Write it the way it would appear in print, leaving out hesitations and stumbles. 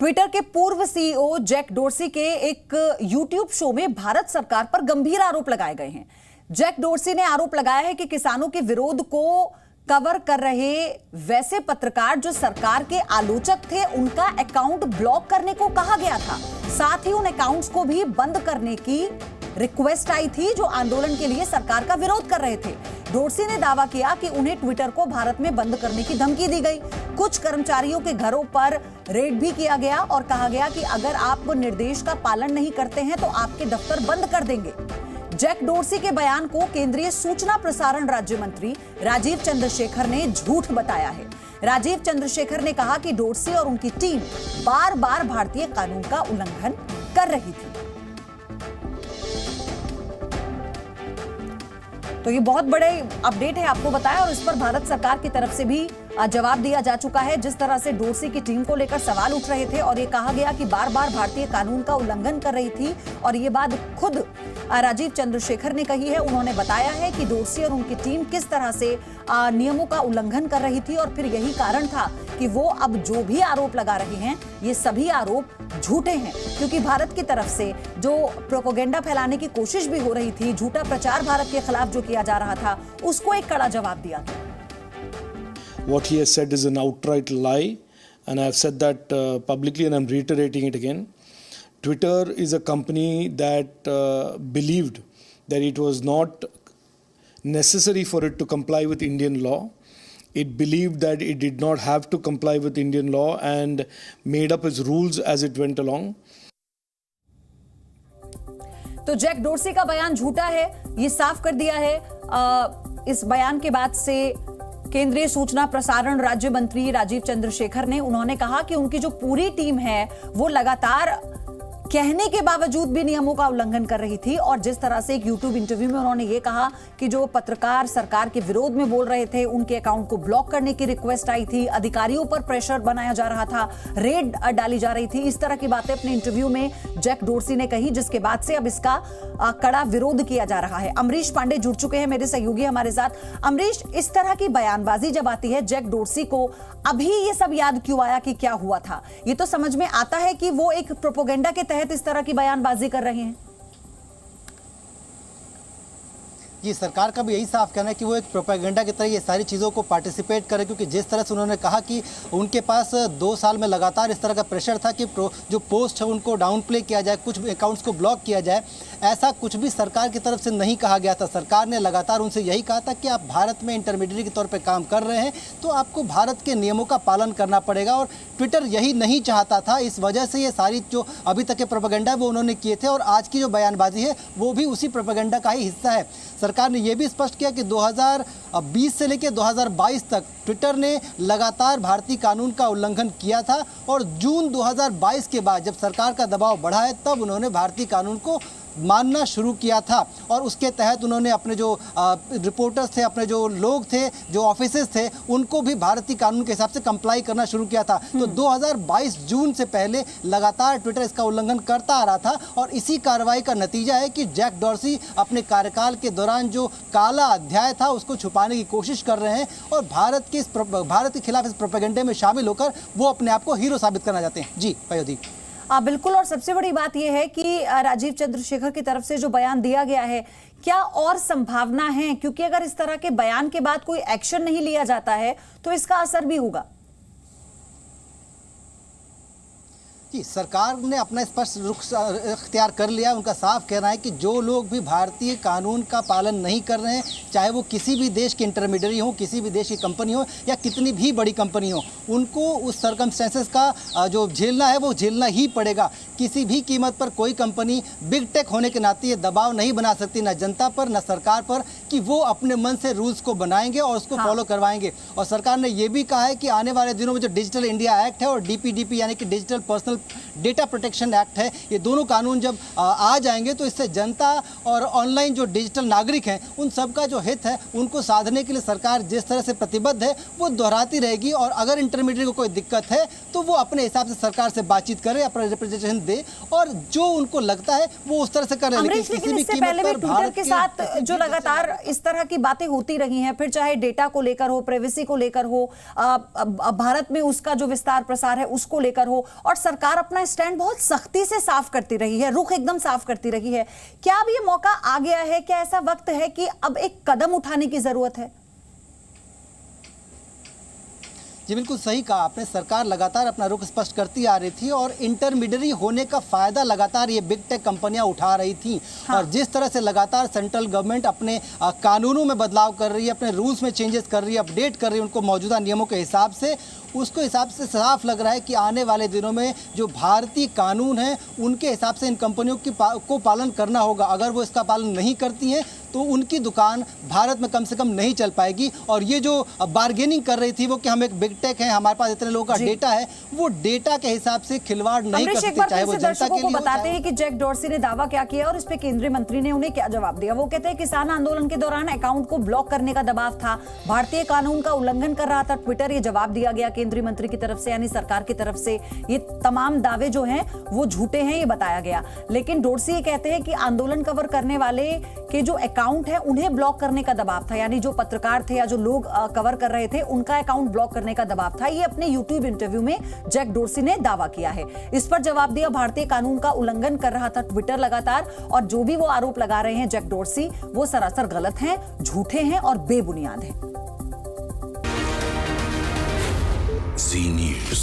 Twitter के पूर्व CEO Jack dorsi के एक यूट्यूब शो में भारत सरकार पर गंभीर आरोप लगाए गए हैं। जैक डोर्सी ने आरोप लगाया है कि किसानों के विरोध को कवर कर रहे वैसे पत्रकार जो सरकार के आलोचक थे, उनका अकाउंट ब्लॉक करने को कहा गया था। साथ ही उन अकाउंट्स को भी बंद करने की रिक्वेस्ट आई थी जो आंदोलन के लिए सरकार का विरोध कर रहे थे। डोर्सी ने दावा किया कि उन्हें ट्विटर को भारत में बंद करने की धमकी दी गई। कुछ कर्मचारियों के घरों पर रेड भी किया गया और कहा गया कि अगर आप निर्देश का पालन नहीं करते हैं तो आपके दफ्तर बंद कर देंगे। जैक डोर्सी के बयान को केंद्रीय सूचना प्रसारण राज्य मंत्री राजीव चंद्रशेखर ने झूठ बताया है। राजीव चंद्रशेखर ने कहा कि डोर्सी और उनकी टीम बार बार भारतीय कानून का उल्लंघन कर रही थी। तो ये बहुत बड़े अपडेट है, आपको बताया, और इस पर भारत सरकार की तरफ से भी जवाब दिया जा चुका है। जिस तरह से डोर्सी की टीम को लेकर सवाल उठ रहे थे और ये कहा गया कि बार बार भारतीय कानून का उल्लंघन कर रही थी, और ये बात खुद राजीव चंद्रशेखर ने कही है। उन्होंने बताया है कि डोर्सी और उनकी टीम किस तरह से नियमों का उल्लंघन कर रही थी, और फिर यही कारण था कि वो अब जो भी आरोप लगा रहे हैं ये सभी आरोप झूठे हैं, क्योंकि भारत की तरफ से जो प्रोपेगेंडा फैलाने की कोशिश भी हो रही थी, झूठा प्रचार भारत के खिलाफ जो किया जा रहा था, उसको एक कड़ा जवाब दिया गया। What he has said is an outright lie, and I have said that publicly, and I'm reiterating it again. Twitter is a company that believed that it was not necessary for it to comply with Indian law. It believed that it did not have to comply with Indian law and made up its rules as it went along. तो Jack dorsi का बयान झूठा है, ये साफ कर दिया है। इस बयान के बाद से केंद्रीय सूचना प्रसारण राज्य मंत्री राजीव चंद्रशेखर ने उन्होंने कहा कि उनकी जो पूरी टीम है वो लगातार कहने के बावजूद भी नियमों का उल्लंघन कर रही थी। और जिस तरह से एक यूट्यूब इंटरव्यू में उन्होंने ये कहा कि जो पत्रकार सरकार के विरोध में बोल रहे थे, उनके अकाउंट को ब्लॉक करने की रिक्वेस्ट आई थी, अधिकारियों पर प्रेशर बनाया जा रहा था, रेड डाली जा रही थी, इस तरह की बातें अपने इंटरव्यू में जैक डोर्सी ने कही, जिसके बाद से अब इसका कड़ा विरोध किया जा रहा है। अमरीश पांडे जुड़ चुके हैं, मेरे सहयोगी हमारे साथ। अमरीश, इस तरह की बयानबाजी जब आती है, जैक डोर्सी को अभी ये सब याद क्यों आया कि क्या हुआ था? ये तो समझ में आता है कि वो एक प्रोपेगेंडा के तहत इस तरह की बयानबाजी कर रहे हैं। जी, सरकार का भी यही साफ कहना है कि वो एक प्रोपेगेंडा की तरह ये सारी चीज़ों को पार्टिसिपेट करें, क्योंकि जिस तरह से उन्होंने कहा कि उनके पास 2 साल में लगातार इस तरह का प्रेशर था कि जो पोस्ट है उनको डाउन प्ले किया जाए, कुछ अकाउंट्स को ब्लॉक किया जाए, ऐसा कुछ भी सरकार की तरफ से नहीं कहा गया था। सरकार ने लगातार उनसे यही कहा था कि आप भारत में इंटरमीडिएट के तौर पर काम कर रहे हैं तो आपको भारत के नियमों का पालन करना पड़ेगा, और ट्विटर यही नहीं चाहता था। इस वजह से ये सारी जो अभी तक के प्रोपेगेंडा है वो उन्होंने किए थे, और आज की जो बयानबाजी है वो भी उसी प्रोपेगेंडा का ही हिस्सा है। सरकार ने यह भी स्पष्ट किया कि 2020 से लेकर 2022 तक ट्विटर ने लगातार भारतीय कानून का उल्लंघन किया था, और जून 2022 के बाद जब सरकार का दबाव बढ़ा है तब उन्होंने भारतीय कानून को मानना शुरू किया था, और उसके तहत उन्होंने अपने जो रिपोर्टर्स थे, अपने जो लोग थे, जो ऑफिसेस थे, उनको भी भारतीय कानून के हिसाब से कंप्लाई करना शुरू किया था। तो 2022 जून से पहले लगातार ट्विटर इसका उल्लंघन करता आ रहा था, और इसी कार्रवाई का नतीजा है कि जैक डोर्सी अपने कार्यकाल के दौरान जो काला अध्याय था उसको छुपाने की कोशिश कर रहे हैं, और भारत के खिलाफ इस प्रोपेगेंडे में शामिल होकर वो अपने आप को हीरो साबित करना चाहते हैं। जी पयोधी। बिल्कुल, और सबसे बड़ी बात यह है कि राजीव चंद्रशेखर की तरफ से जो बयान दिया गया है, क्या और संभावना है? क्योंकि अगर इस तरह के बयान के बाद कोई एक्शन नहीं लिया जाता है तो इसका असर भी होगा। जी, सरकार ने अपना स्पष्ट रुख इख्तियार कर लिया। उनका साफ कहना है कि जो लोग भी भारतीय कानून का पालन नहीं कर रहे हैं, चाहे वो किसी भी देश के इंटरमीडिएट हो, किसी भी देश की कंपनी हो, या कितनी भी बड़ी कंपनी हो, उनको उस सर्कमस्टेंसेस का जो झेलना है वो झेलना ही पड़ेगा। किसी भी कीमत पर कोई कंपनी बिग टेक होने के नाते ये दबाव नहीं बना सकती, ना जनता पर ना सरकार पर, कि वो अपने मन से रूल्स को बनाएंगे और उसको फॉलो करवाएंगे। और सरकार ने ये भी कहा है कि आने वाले दिनों में जो डिजिटल इंडिया एक्ट है और DPDP यानी कि digital personal data protection act है, ये दोनों कानून जब आ जाएंगे तो इससे जनता और ऑनलाइन जो डिजिटल नागरिक हैं उन सब का जो हित है उनको साधने के लिए सरकार जिस तरह से प्रतिबद्ध है वो दोहराती रहेगी। और अगर इंटरमीडिएट को कोई दिक्कत है तो वो अपने हिसाब से सरकार से बातचीत करे, अपना रिप्रेजेंटेशन दे, और जो उनको लगता है वो उस तरह से करे। लेकिन इससे पहले भी ट्विटर के साथ जो लगातार इस तरह की बातें होती रही हैं, फिर चाहे डेटा को लेकर हो, प्राइवेसी को लेकर हो, भारत में उसका जो विस्तार प्रसार है उसको लेकर हो, और सरकार सरकार अपना स्टैंड बहुत सख्ती से साफ करती रही है, रुख एकदम साफ करती रही है। क्या अब ये मौका आ गया है, क्या ऐसा वक्त है कि अब एक कदम उठाने की जरूरत है? जी बिल्कुल सही कहा आपने। सरकार लगातार अपना रुख स्पष्ट करती आ रही थी और इंटरमीडियरी होने का फायदा लगातार ये बिग टेक कंपनियां उठा रही थी। हाँ। और जिस तरह से लगातार सेंट्रल गवर्नमेंट अपने कानूनों में बदलाव कर रही है, अपने रूल्स में चेंजेस कर रही है, अपडेट कर रही है उनको मौजूदा नियमों के हिसाब से, उसके हिसाब से साफ लग रहा है कि आने वाले दिनों में जो भारतीय कानून है उनके हिसाब से इन कंपनियों को पालन करना होगा। अगर वो इसका पालन नहीं करती हैं तो उनकी दुकान भारत में कम से कम नहीं चल पाएगी। और ये जो बार्गेनिंग कर रही थी वो कि हम एक बिग टेक है, हमारे पास इतने लोगों का डेटा है, वो डेटा के हिसाब से खिलवाड़ नहीं कर सकते, चाहे वो जनता के लिए बताते हैं कि जैक डॉर्सी ने दावा क्या किया और इस पे केंद्रीय मंत्री ने उन्हें क्या जवाब दिया। वो कहते हैं किसान आंदोलन के दौरान अकाउंट को ब्लॉक करने का दबाव था, भारतीय कानून का उल्लंघन कर रहा था ट्विटर, ये जवाब दिया गया केंद्रीय मंत्री की तरफ से, यानी सरकार की तरफ से। ये तमाम दावे जो हैं वो झूठे हैं, ये बताया गया। लेकिन डॉर्सी ये कहते हैं कि आंदोलन कवर करने वाले के जो अकाउंट है उन्हें ब्लॉक करने का दबाव था, यानी जो पत्रकार थे या जो लोग कवर कर रहे थे उनका अकाउंट ब्लॉक करने का दबाव था। ये अपने यूट्यूब इंटरव्यू में जैक डॉर्सी ने दावा किया है। इस पर जवाब दिया, भारतीय कानून का उल्लंघन कर रहा था ट्विटर लगातार, और जो भी वो आरोप लगा रहे हैं जैक डॉर्सी वो सरासर गलत हैं, झूठे हैं और बेबुनियाद हैं। Zee News.